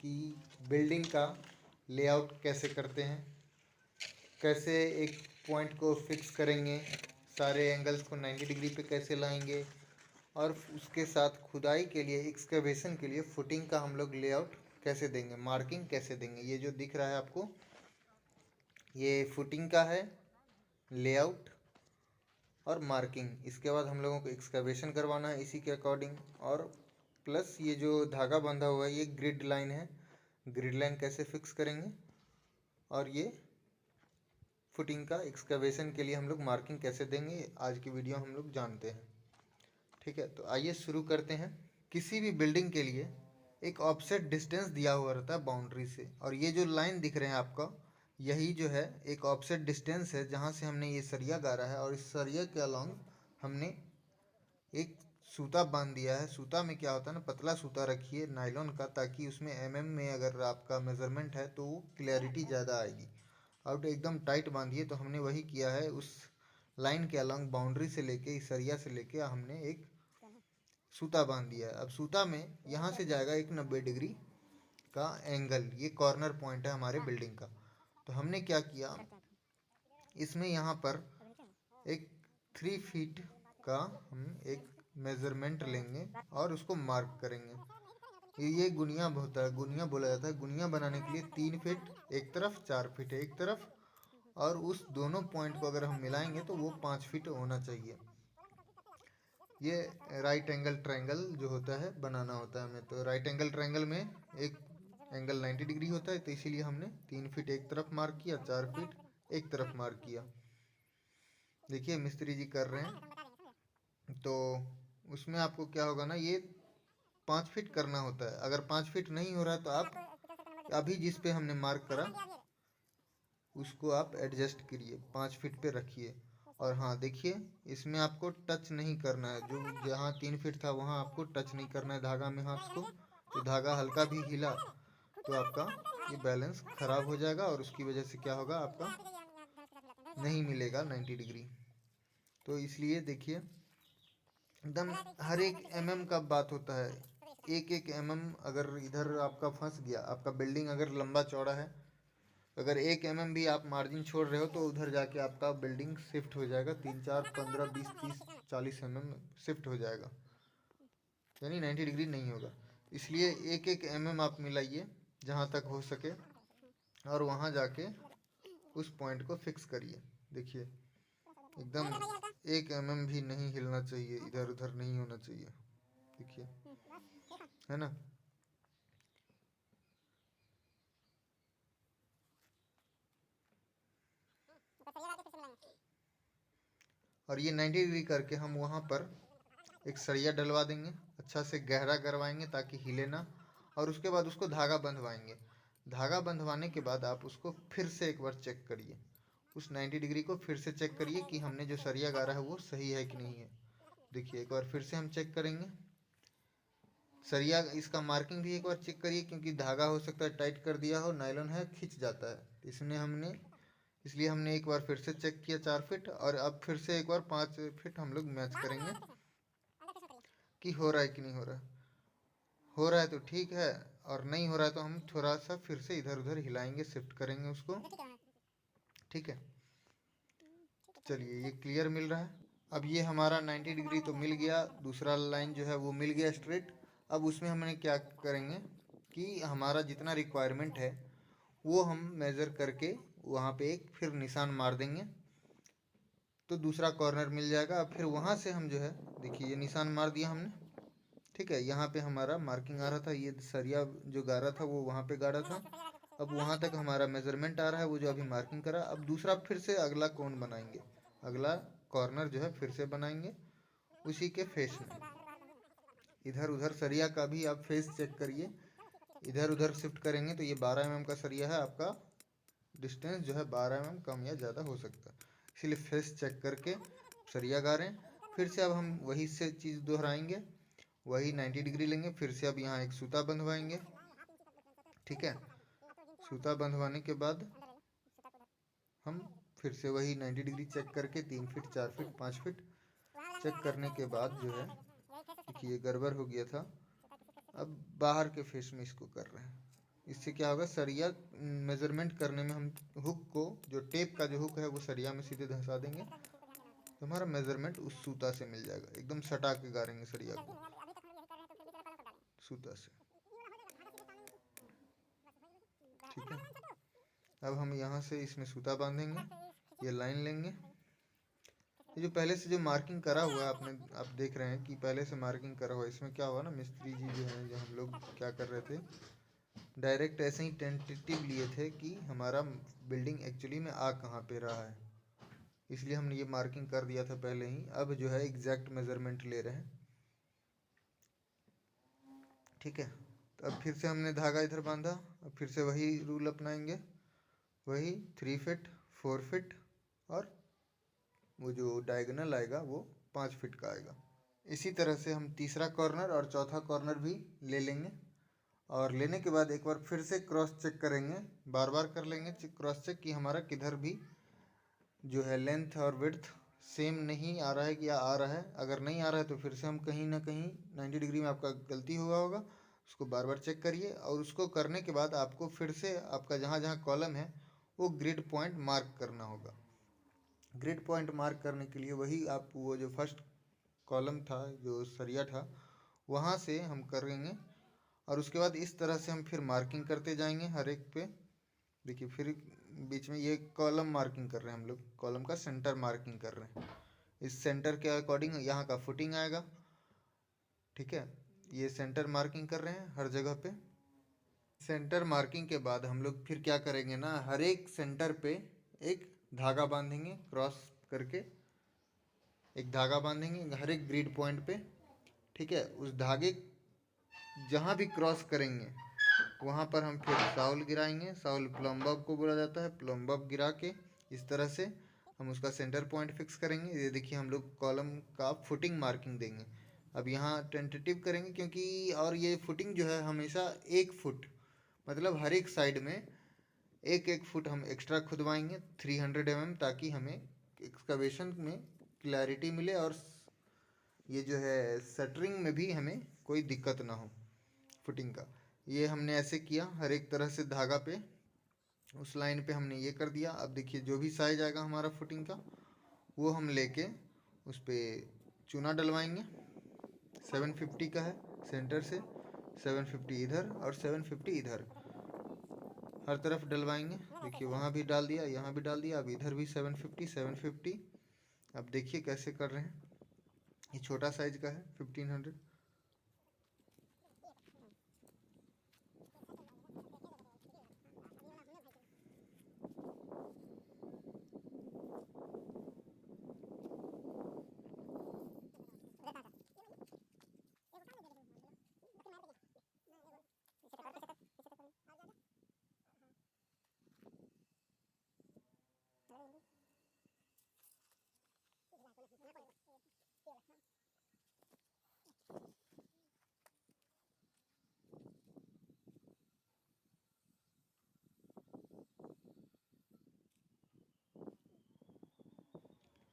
कि बिल्डिंग का लेआउट कैसे करते हैं, कैसे एक पॉइंट को फिक्स करेंगे, सारे एंगल्स को 90 डिग्री पे कैसे लाएंगे, और उसके साथ खुदाई के लिए, एक्सकवेशन के लिए फुटिंग का हम लोग लेआउट कैसे देंगे, मार्किंग कैसे देंगे। ये जो दिख रहा है आपको, ये फुटिंग का है लेआउट और मार्किंग। इसके बाद हम लोगों को एक्सकवेशन करवाना है इसी के अकॉर्डिंग, और प्लस ये जो धागा बंधा हुआ है ये ग्रिड लाइन है, ग्रिड लाइन कैसे फिक्स करेंगे, और ये फुटिंग का एक्सकवेशन के लिए हम लोग मार्किंग कैसे देंगे, आज की वीडियो हम लोग जानते हैं। ठीक है, तो आइए शुरू करते हैं। किसी भी बिल्डिंग के लिए एक ऑफसेट डिस्टेंस दिया हुआ रहता है बाउंड्री से, और ये जो लाइन दिख रहे हैं आपका, यही जो है एक ऑफसेट डिस्टेंस है जहाँ से हमने ये सरिया गाड़ा है, और इस सरिया के अलॉन्ग हमने एक सूता बांध दिया है। सूता में क्या होता है ना, पतला सूता रखिए नायलॉन का, ताकि उसमें में अगर आपका मेज़रमेंट है तो वो क्लैरिटी ज़्यादा आएगी। और एकदम टाइट बांधिए। तो हमने वही किया है, उस लाइन के अलॉन्ग बाउंड्री से लेके, इस सरिया से लेके हमने एक सूता बांध दिया है। अब सूता में यहाँ से जाएगा एक 90 डिग्री का एंगल, ये कॉर्नर पॉइंट है हमारे बिल्डिंग का। तो हमने क्या किया, इसमें यहाँ पर एक 3 फीट का हम एक मेज़रमेंट लेंगे और उसको मार्क करेंगे। ये गुनिया होता है, गुनिया बोला जाता है। गुनिया बनाने के लिए 3 फीट एक तरफ, 4 फीट एक तरफ, और उस दोनों पॉइंट को अगर हम मिलाएंगे तो वो 5 फीट होना चाहिए। ये राइट एंगल ट्रायंगल जो होता है बनाना होता है हमें। तो राइट एंगल ट्रायंगल में एक एंगल 90 डिग्री होता है, तो इसीलिए हमने 3 फीट एक तरफ मार्क किया, 4 फीट एक तरफ मार्क किया। देखिए मिस्त्री जी कर रहे हैं, तो उसमें आपको क्या होगा ना, ये 5 फीट करना होता है। अगर 5 फीट नहीं हो रहा है तो आप अभी जिस पे हमने मार्क करा उसको आप एडजस्ट करिए, 5 फीट पे रखिए। और हाँ देखिए, इसमें आपको टच नहीं करना है, जो जहाँ 3 फीट था वहाँ आपको टच नहीं करना है धागा में हाथ को। तो धागा हल्का भी हिला तो आपका ये बैलेंस खराब हो जाएगा, और उसकी वजह से क्या होगा, आपका नहीं मिलेगा 90 डिग्री। तो इसलिए देखिए, एकदम हर एक का बात होता है। एक एक अगर इधर आपका फंस गया, आपका बिल्डिंग अगर लंबा चौड़ा है, अगर 1 भी आप मार्जिन छोड़ रहे हो तो उधर जाके आपका बिल्डिंग शिफ्ट हो जाएगा, 3 4 15 20 30 40 शिफ्ट हो जाएगा, यानी 90 डिग्री नहीं होगा। इसलिए एक एक आप मिलाइए जहाँ तक हो सके, और वहाँ जाके उस पॉइंट को फिक्स करिए। देखिए एकदम 1 भी नहीं हिलना चाहिए, इधर उधर नहीं होना चाहिए। देखिए, है ना। और ये 90 डिग्री करके हम वहाँ पर एक सरिया डलवा देंगे, अच्छा से गहरा करवाएंगे ताकि हिले ना, और उसके बाद उसको धागा बंधवाएंगे। धागा बंधवाने के बाद आप उसको फिर से एक बार चेक करिए, उस 90 डिग्री को फिर से चेक करिए कि हमने जो सरिया गाड़ा है वो सही है कि नहीं है। देखिए एक बार फिर से हम चेक करेंगे सरिया, इसका मार्किंग भी एक बार चेक करिए, क्योंकि धागा हो सकता है टाइट कर दिया हो, नायलॉन है खिंच जाता है। इसलिए हमने एक बार फिर से चेक किया 4 फीट, और अब फिर से एक बार 5 फीट हम लोग मैच करेंगे कि हो रहा है कि नहीं हो रहा है। हो रहा है तो ठीक है, और नहीं हो रहा है तो हम थोड़ा सा फिर से इधर उधर हिलाएंगे, शिफ्ट करेंगे उसको। ठीक है, चलिए ये क्लियर मिल रहा है। अब ये हमारा 90 डिग्री तो मिल गया, दूसरा लाइन जो है वो मिल गया स्ट्रेट। अब उसमें हमने क्या करेंगे कि हमारा जितना रिक्वायरमेंट है वो हम मेज़र करके वहाँ पे एक फिर निशान मार देंगे, तो दूसरा कॉर्नर मिल जाएगा। अब फिर वहाँ से हम जो है, देखिए ये निशान मार दिया हमने। ठीक है, यहाँ पे हमारा मार्किंग आ रहा था, ये सरिया जो गाड़ा था वो वहाँ पे गाड़ा था। अब वहाँ तक हमारा मेज़रमेंट आ रहा है, वो जो अभी मार्किंग करा। अब दूसरा फिर से अगला कोण बनाएंगे, अगला कॉर्नर जो है फिर से बनाएंगे उसी के फेस में। इधर उधर सरिया का भी आप फेस चेक करिए, इधर उधर शिफ्ट करेंगे तो ये 12 का सरिया है, आपका डिस्टेंस जो है 12 कम या ज़्यादा हो सकता है, इसलिए फेस चेक करके सरिया गाड़ें। फिर से अब हम वही से चीज़ दोहराएंगे, वही 90 डिग्री लेंगे, फिर से अब यहाँ एक सूता बंधवाएंगे। ठीक है, सूता बंधवाने के बाद हम फिर से वही 90 डिग्री चेक करके 3 फीट 4 फीट 5 फीट चेक करने के बाद जो है, देखिए गड़बड़ हो गया था, अब बाहर के फेस में इसको कर रहे हैं। इससे क्या होगा, सरिया मेजरमेंट करने में हम हुक को, जो टेप का जो हुक है वो सरिया में सीधे धंसा देंगे तो हमारा मेजरमेंट उस सूता से मिल जाएगा। एकदम सटा के गाड़ेंगे सरिया को सूता से। ठीक है, अब हम यहाँ से इसमें सूता बांधेंगे, ये लाइन लेंगे। ये जो पहले से जो मार्किंग करा हुआ है आप देख रहे हैं कि पहले से मार्किंग करा हुआ है। इसमें क्या हुआ ना, मिस्त्री जी जो हैं, जो हम लोग क्या कर रहे थे, डायरेक्ट ऐसे ही टेंटेटिव लिए थे कि हमारा बिल्डिंग एक्चुअली में आ कहाँ पे रहा है, इसलिए हमने ये मार्किंग कर दिया था पहले ही। अब जो है एग्जैक्ट मेजरमेंट ले रहे हैं। ठीक है, तो अब फिर से हमने धागा इधर बांधा, अब फिर से वही रूल अपनाएंगे, वही 3 फीट 4 फीट, और वो जो डायगोनल आएगा वो 5 फीट का आएगा। इसी तरह से हम तीसरा कॉर्नर और चौथा कॉर्नर भी ले लेंगे, और लेने के बाद एक बार फिर से क्रॉस चेक करेंगे, बार बार कर लेंगे क्रॉस चेक कि हमारा किधर भी जो है लेंथ और विड्थ सेम नहीं आ रहा है, या आ रहा है। अगर नहीं आ रहा है तो फिर से हम कहीं ना कहीं 90 डिग्री में आपका गलती हुआ होगा, उसको बार बार चेक करिए। और उसको करने के बाद आपको फिर से आपका जहाँ जहाँ कॉलम है वो ग्रिड पॉइंट मार्क करना होगा। ग्रिड पॉइंट मार्क करने के लिए वही आप वो जो फर्स्ट कॉलम था, जो सरिया था, वहाँ से हम करेंगे। और उसके बाद इस तरह से हम फिर मार्किंग करते जाएंगे हर एक पे। देखिए फिर बीच में ये कॉलम मार्किंग कर रहे हैं हम लोग, कॉलम का सेंटर मार्किंग कर रहे हैं। इस सेंटर के अकॉर्डिंग यहाँ का फुटिंग आएगा। ठीक है, ये सेंटर मार्किंग कर रहे हैं हर जगह पे। सेंटर मार्किंग के बाद हम लोग फिर क्या करेंगे ना, हर एक सेंटर पे एक धागा बांधेंगे, क्रॉस करके एक धागा बांधेंगे हर एक ग्रिड पॉइंट पे। ठीक है, उस धागे जहाँ भी क्रॉस करेंगे वहाँ पर हम फिर साउल गिराएंगे। साउल प्लम्ब को बोला जाता है। प्लम्ब गिरा के इस तरह से हम उसका सेंटर पॉइंट फिक्स करेंगे। ये देखिए हम लोग कॉलम का फुटिंग मार्किंग देंगे। अब यहाँ टेंटेटिव करेंगे क्योंकि, और ये फुटिंग जो है हमेशा 1 फुट, मतलब हर एक साइड में 1-1 फुट हम एक्स्ट्रा खुदवाएंगे 300 mm, ताकि हमें एक्सकवेशन में क्लैरिटी मिले और ये जो है शटरिंग में भी हमें कोई दिक्कत ना हो फुटिंग का। ये हमने ऐसे किया हर एक तरह से धागा पे, उस लाइन पे हमने ये कर दिया। अब देखिए जो भी साइज आएगा हमारा फुटिंग का वो हम लेके उस पर चूना डलवाएंगे। 750 का है सेंटर से, 750 इधर और 750 इधर, हर तरफ डलवाएंगे। देखिए वहाँ भी डाल दिया, यहाँ भी डाल दिया, अब इधर भी 750। अब देखिए कैसे कर रहे हैं। ये छोटा साइज का है 1500।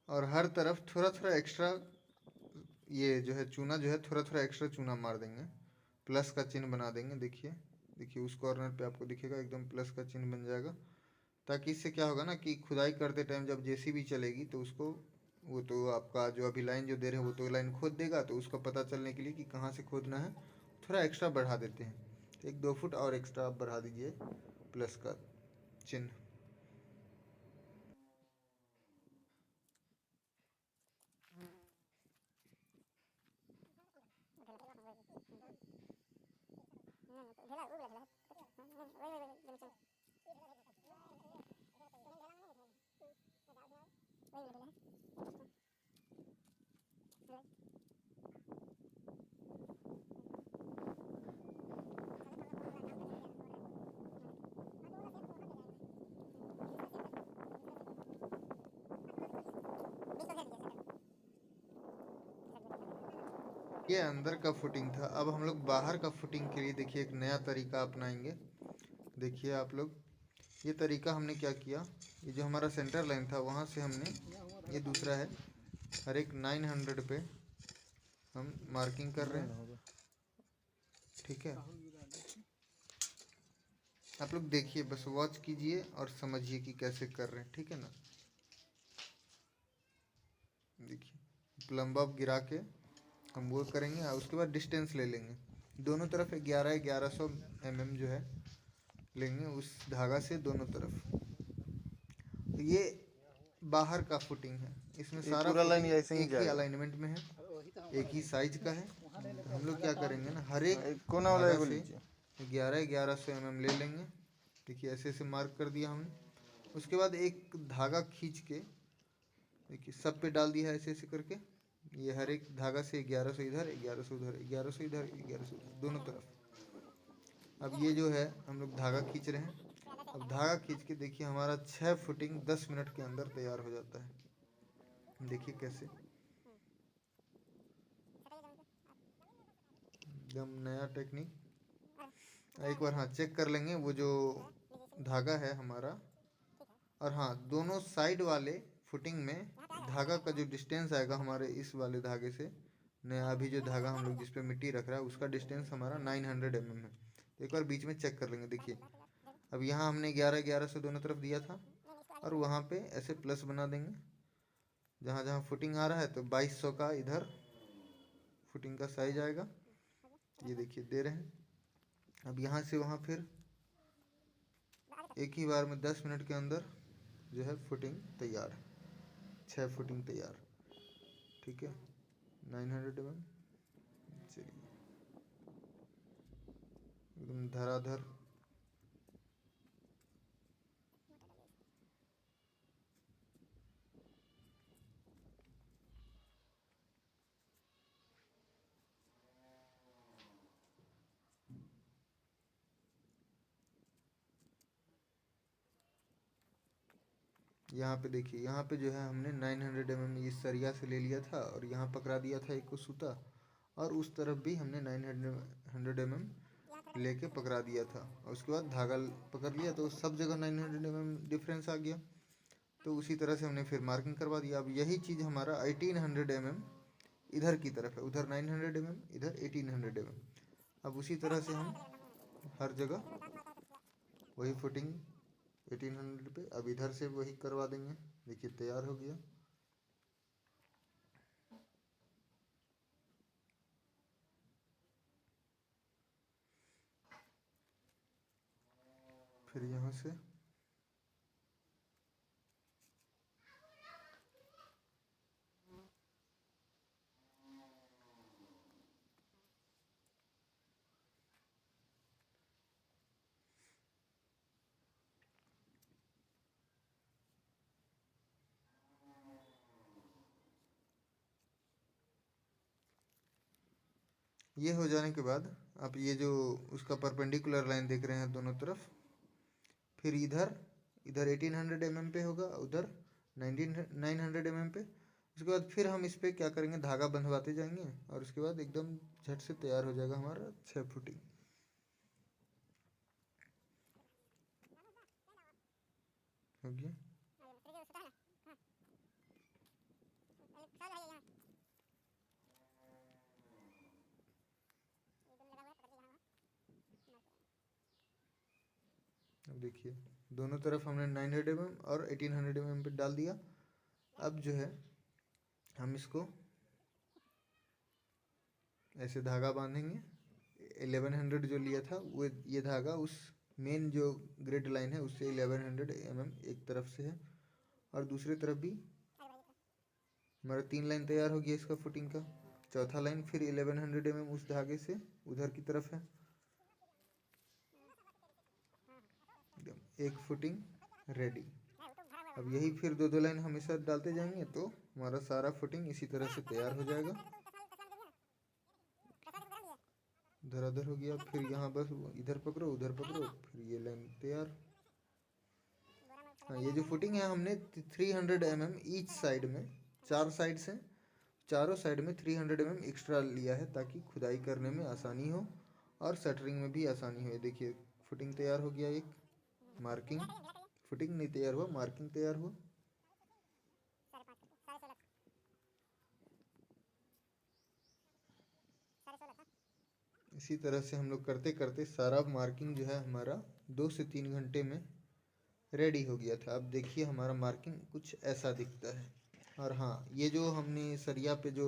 और हर तरफ थोड़ा थोड़ा एक्स्ट्रा, ये जो है चूना जो है थोड़ा थोड़ा एक्स्ट्रा चूना मार देंगे, प्लस का चिन्ह बना देंगे। देखिए देखिए उस कॉर्नर पे आपको दिखेगा एकदम प्लस का चिन्ह बन जाएगा, ताकि इससे क्या होगा ना कि खुदाई करते टाइम जब जेसीबी चलेगी तो उसको, वो तो आपका जो अभी लाइन जो दे रहे हैं वो तो लाइन खोद देगा, तो उसका पता चलने के लिए कि कहाँ से खोदना है थोड़ा एक्स्ट्रा बढ़ा देते हैं। 1-2 फुट और एक्स्ट्रा आप बढ़ा दीजिए प्लस का चिन्ह। ये अंदर का फुटिंग था। अब हम लोग बाहर का फुटिंग के लिए देखिए एक नया तरीका अपनाएंगे। देखिए आप लोग, ये तरीका हमने क्या किया, ये जो हमारा सेंटर लाइन था वहाँ से हमने, ये दूसरा है, हर एक 900 पे हम मार्किंग कर रहे हैं। ठीक है, आप लोग देखिए, बस वॉच कीजिए और समझिए कि कैसे कर रहे हैं, ठीक है ना। देखिए, प्लम्ब अप गिरा के हम वो करेंगे और उसके बाद डिस्टेंस ले लेंगे दोनों तरफ। 1100 mm जो है लेंगे उस धागा से दोनों तरफ। तो ये बाहर का फुटिंग है, इसमें सारा पूरा लाइन फुटिंग ऐसे ही एक ही जाएगा। अलाइनमेंट में है, एक ही साइज का है। तो हम लोग क्या करेंगे ना, हर एक कोना वाला धागा एगो से लीजिए। 1100 mm ले लेंगे। देखिए ऐसे ऐसे मार्क कर दिया हमने। उसके बाद एक धागा खींच के देखिए सब पे डाल दिया है ऐसे ऐसे करके। ये हर एक धागा से 1100 इधर, 1100 उधर, 1100 इधर, 1100 उधर, दोनों तरफ। अब ये जो है हम लोग धागा खींच रहे हैं। अब धागा खींच के देखिए हमारा 6 फुटिंग 10 मिनट के अंदर तैयार हो जाता है। देखिए कैसे, एकदम नया टेक्निक। एक बार हाँ चेक कर लेंगे वो जो धागा है हमारा। और हाँ, दोनों साइड वाले फुटिंग में धागा का जो डिस्टेंस आएगा हमारे इस वाले धागे से, नया अभी जो धागा हम लोग जिस पे मिट्टी रख रहा है उसका डिस्टेंस हमारा 900 mm है। तो एक बार बीच में चेक कर लेंगे। देखिए अब यहाँ हमने 1100 दोनों तरफ दिया था और वहाँ पे ऐसे प्लस बना देंगे जहाँ जहाँ फुटिंग आ रहा है। तो 2200 का इधर फुटिंग का साइज आएगा, ये देखिए दे रहे हैं। अब यहाँ से वहाँ फिर एक ही बार में 10 मिनट के अंदर जो है फुटिंग तैयार है, 6 फुटिंग तैयार, ठीक है। 900 mm, चलिए एकदम धराधर। यहाँ पे देखिए, यहाँ पे जो है हमने 900 mm इस सरिया से ले लिया था और यहाँ पकड़ा दिया था एक को सूता, और उस तरफ भी हमने 900 mm लेके पकड़ा दिया था। और उसके बाद धागा पकड़ लिया तो सब जगह 900 mm डिफरेंस आ गया। तो उसी तरह से हमने फिर मार्किंग करवा दिया। अब यही चीज़ हमारा 1800 mm इधर की तरफ है, उधर 900 mm, इधर 1800 mm। अब उसी तरह से हम हर जगह वही फुटिंग 1800 पे अब इधर से वही करवा देंगे। देखिए तैयार हो गया। फिर यहाँ से ये हो जाने के बाद आप ये जो उसका परपेंडिकुलर लाइन देख रहे हैं दोनों तरफ, फिर इधर इधर 1800 mm पे होगा, उधर 900 mm पे। उसके बाद फिर हम इस पे क्या करेंगे, धागा बंधवाते जाएंगे और उसके बाद एकदम झट से तैयार हो जाएगा हमारा 6 फुटिंग। हो गया। अब देखिए दोनों तरफ हमने 900 mm और 1800 mm पे डाल दिया। अब जो है हम इसको ऐसे धागा बांधेंगे। 1100 जो लिया था वो, ये धागा उस मेन जो ग्रिड लाइन है उससे 1100 mm एक तरफ से है, और दूसरी तरफ भी हमारा 3 लाइन तैयार हो गया इसका फुटिंग का। चौथा लाइन फिर 1100 mm उस धागे से उधर की तरफ है, एकदम एक फुटिंग रेडी। अब यही फिर दो दो लाइन हमेशा डालते जाएंगे तो हमारा सारा फुटिंग इसी तरह से तैयार हो जाएगा। धराधर हो गया। फिर यहाँ बस इधर पकड़ो उधर पकड़ो, फिर ये लाइन तैयार। हाँ, ये जो फुटिंग है हमने 300 mm ईच साइड में, 4 साइड से, चारों साइड में 300 mm एक्स्ट्रा लिया है ताकि खुदाई करने में आसानी हो और शटरिंग में भी आसानी हो। देखिए फुटिंग तैयार हो गया, एक मार्किंग, फुटिंग नहीं तैयार हुआ, मार्किंग तैयार हुआ। इसी तरह से हम लोग करते करते सारा मार्किंग जो है हमारा 2 से 3 घंटे में रेडी हो गया था। अब देखिए हमारा मार्किंग कुछ ऐसा दिखता है। और हाँ, ये जो हमने सरिया पे जो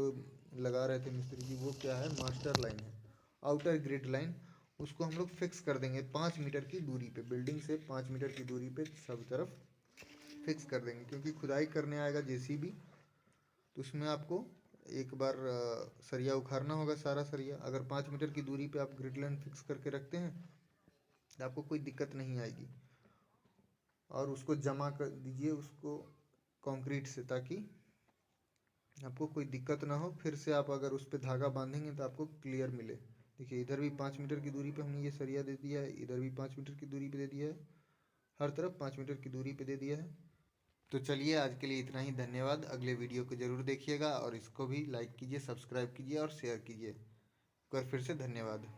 लगा रहे थे मिस्त्री जी, वो क्या है, मास्टर लाइन है, आउटर ग्रिड लाइन। उसको हम लोग फिक्स कर देंगे 5 मीटर की दूरी पे, बिल्डिंग से 5 मीटर की दूरी पे सब तरफ फिक्स कर देंगे। क्योंकि खुदाई करने आएगा जेसीबी, तो उसमें आपको एक बार सरिया उखाड़ना होगा, सारा सरिया। अगर 5 मीटर की दूरी पे आप ग्रिड लाइन फिक्स करके रखते हैं तो आपको कोई दिक्कत नहीं आएगी। और उसको जमा कर दीजिए उसको कंक्रीट से, ताकि आपको कोई दिक्कत ना हो। फिर से आप अगर उस पर धागा बांधेंगे तो आपको क्लियर मिले। देखिए इधर भी 5 मीटर की दूरी पे हमने ये सरिया दे दिया है, इधर भी 5 मीटर की दूरी पे दे दिया है, हर तरफ 5 मीटर की दूरी पे दे दिया है। तो चलिए आज के लिए इतना ही, धन्यवाद। अगले वीडियो को ज़रूर देखिएगा और इसको भी लाइक कीजिए, सब्सक्राइब कीजिए और शेयर कीजिए। एक बार फिर से धन्यवाद।